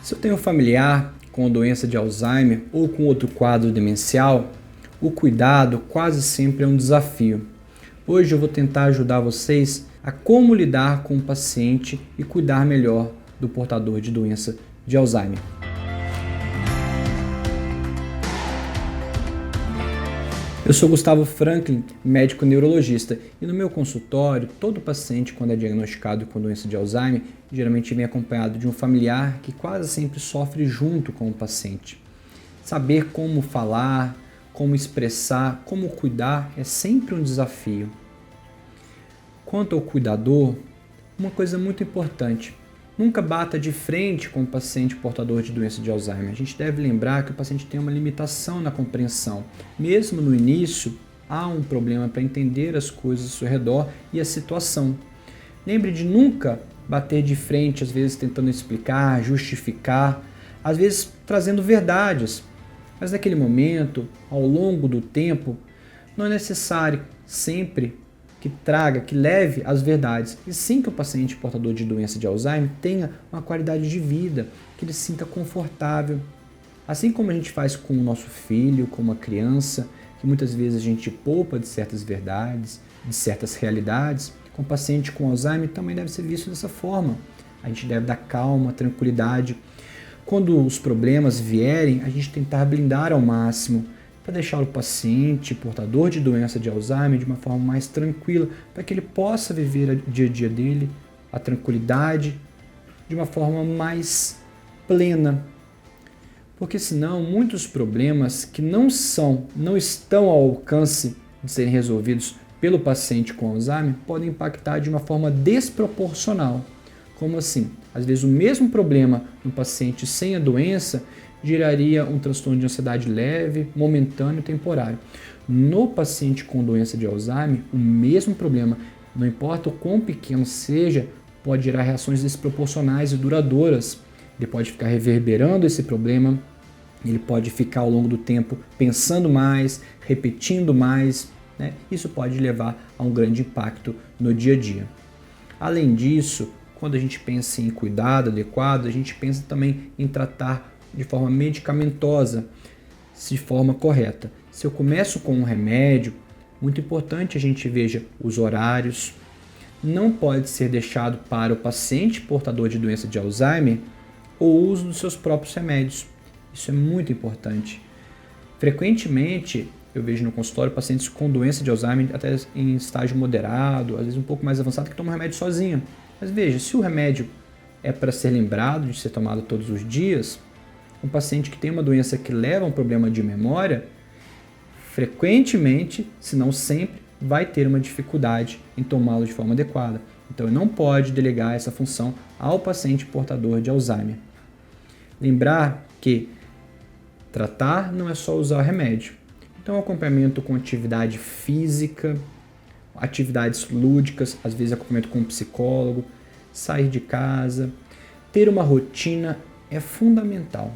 Se eu tenho um familiar com doença de Alzheimer ou com outro quadro demencial, o cuidado quase sempre é um desafio. Hoje eu vou tentar ajudar vocês a como lidar com o paciente e cuidar melhor do portador de doença de Alzheimer. Eu sou Gustavo Franklin, médico neurologista, e no meu consultório, todo paciente, quando é diagnosticado com doença de Alzheimer, geralmente vem acompanhado de um familiar que quase sempre sofre junto com o paciente. Saber como falar, como expressar, como cuidar é sempre um desafio. Quanto ao cuidador, uma coisa muito importante: nunca bata de frente com o paciente portador de doença de Alzheimer. A gente deve lembrar que o paciente tem uma limitação na compreensão. Mesmo no início, há um problema para entender as coisas ao seu redor e a situação. Lembre de nunca bater de frente, às vezes tentando explicar, justificar, às vezes trazendo verdades. Mas naquele momento, ao longo do tempo, não é necessário sempre que leve as verdades, e sim que o paciente portador de doença de Alzheimer tenha uma qualidade de vida, que ele se sinta confortável. Assim como a gente faz com o nosso filho, com uma criança, que muitas vezes a gente poupa de certas verdades, de certas realidades, com o paciente com Alzheimer também deve ser visto dessa forma. A gente deve dar calma, tranquilidade. Quando os problemas vierem, a gente tentar blindar ao máximo, para deixar o paciente portador de doença de Alzheimer de uma forma mais tranquila, para que ele possa viver o dia a dia dele, a tranquilidade, de uma forma mais plena. Porque senão muitos problemas que não estão ao alcance de serem resolvidos pelo paciente com Alzheimer podem impactar de uma forma desproporcional. Como assim? Às vezes o mesmo problema no paciente sem a doença geraria um transtorno de ansiedade leve, momentâneo e temporário. No paciente com doença de Alzheimer, o mesmo problema, não importa o quão pequeno seja, pode gerar reações desproporcionais e duradouras. Ele pode ficar reverberando esse problema, ele pode ficar ao longo do tempo pensando mais, repetindo mais, né? Isso pode levar a um grande impacto no dia a dia. Além disso, quando a gente pensa em cuidado adequado, a gente pensa também em tratar de forma medicamentosa, de forma correta. Se eu começo com um remédio, muito importante a gente veja os horários. Não pode ser deixado para o paciente portador de doença de Alzheimer o uso dos seus próprios remédios. Isso é muito importante. Frequentemente, eu vejo no consultório pacientes com doença de Alzheimer, até em estágio moderado, às vezes um pouco mais avançado, que tomam remédio sozinho. Mas veja, se o remédio é para ser lembrado de ser tomado todos os dias, um paciente que tem uma doença que leva a um problema de memória, frequentemente, se não sempre, vai ter uma dificuldade em tomá-lo de forma adequada. Então, ele não pode delegar essa função ao paciente portador de Alzheimer. Lembrar que tratar não é só usar remédio. Então, acompanhamento com atividade física, atividades lúdicas, às vezes acompanhamento com um psicólogo, sair de casa, ter uma rotina é fundamental.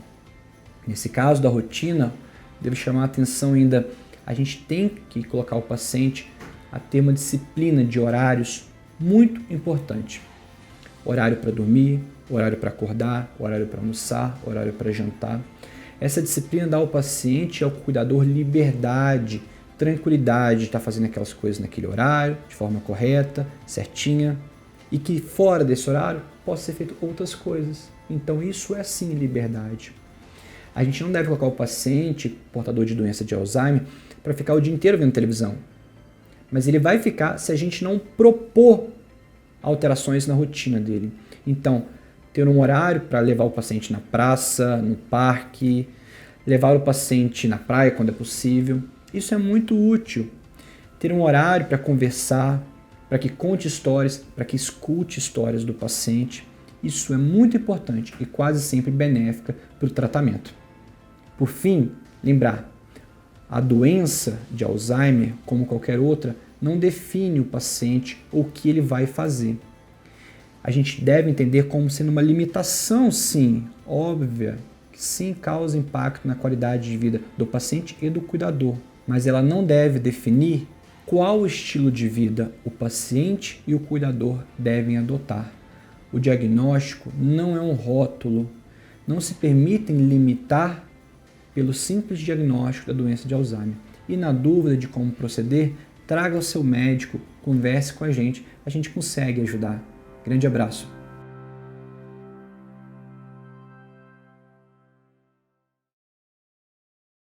Nesse caso da rotina, devo chamar a atenção ainda, a gente tem que colocar o paciente a ter uma disciplina de horários muito importante. Horário para dormir, horário para acordar, horário para almoçar, horário para jantar. Essa disciplina dá ao paciente e ao cuidador liberdade, tranquilidade de estar fazendo aquelas coisas naquele horário, de forma correta, certinha, e que fora desse horário possa ser feito outras coisas. Então isso é sim liberdade. A gente não deve colocar o paciente portador de doença de Alzheimer para ficar o dia inteiro vendo televisão. Mas ele vai ficar se a gente não propor alterações na rotina dele. Então, ter um horário para levar o paciente na praça, no parque, levar o paciente na praia quando é possível. Isso é muito útil. Ter um horário para conversar, para que conte histórias, para que escute histórias do paciente. Isso é muito importante e quase sempre benéfica para o tratamento. Por fim, lembrar, a doença de Alzheimer, como qualquer outra, não define o paciente ou o que ele vai fazer. A gente deve entender como sendo uma limitação, sim, óbvia, que sim causa impacto na qualidade de vida do paciente e do cuidador, mas ela não deve definir qual estilo de vida o paciente e o cuidador devem adotar. O diagnóstico não é um rótulo, Não se permitem limitar pelo simples diagnóstico da doença de Alzheimer. E na dúvida de como proceder, traga o seu médico, converse com a gente consegue ajudar. Grande abraço!